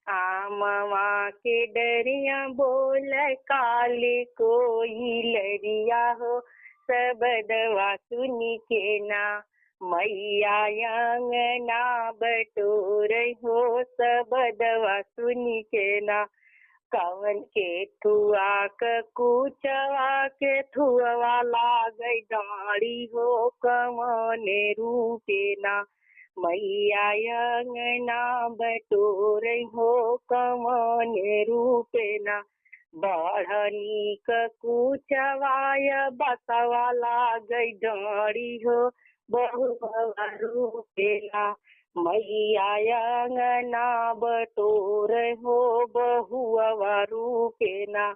आमवा के डरिया बोल काले कोई लरिया हो सबदवा सुनी के ना मैया अंगना बटोर हो सबदवा सुनी के ना कवन के थुआ कूचवा के थुआ लागई डाड़ी हो कवने रूपे ना मैया अंगना बटोर हो कवने रूपे ना बढ़नी कूचवाय बसवा लागई डाड़ी हो बहुआ रूपेला मैया अंगना बटोर हो बहुआ रूपेना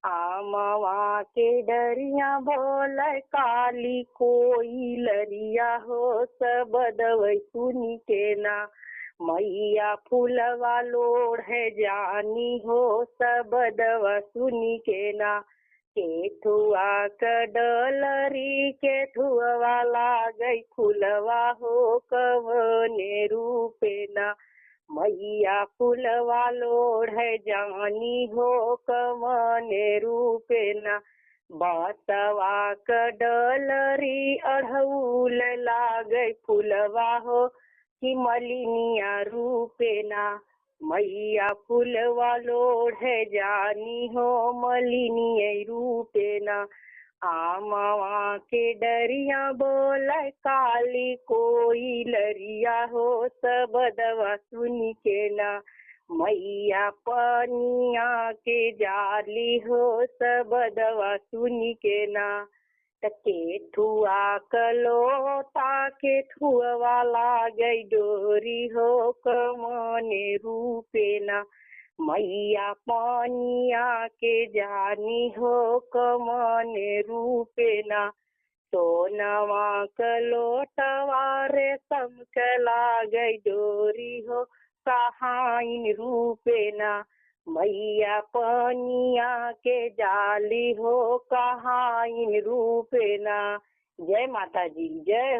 आमवा के डरिया बोल काली कोई लरिया हो सबदवै सुनी के ना मैया फूलवा लोढ़ जानी हो सबदवा सुनी के ना केथुआ कडलरी केथुआ लागई फूलवा हो कवने रूपे ना मैया फूलवा लोढ़ जानी हो कवने रूपे ना बासवा कडलरी अढ़ऊल लागई फूलवा हो कि मलिनिया रूपे ना मैया फूलवा लोढ़ जानी हो मलिनी रूपे ना आमवा के डरिया बोल काली कोई लरिया हो सबदवा सुनी के ना मैया पनिया के जाली हो सबदवा सुनी के ना केथुआ कलोता केथुआ लागई डोरी हो कवने रूपे ना मैया पानिया के जानी हो कवने रूपे ना सोनवा कलोटवा रेशम के लागई डोरी हो कहाइन रूपे ना मैया पनिया के जाली हो कहाइन रूपे ना। जय माता जी जय।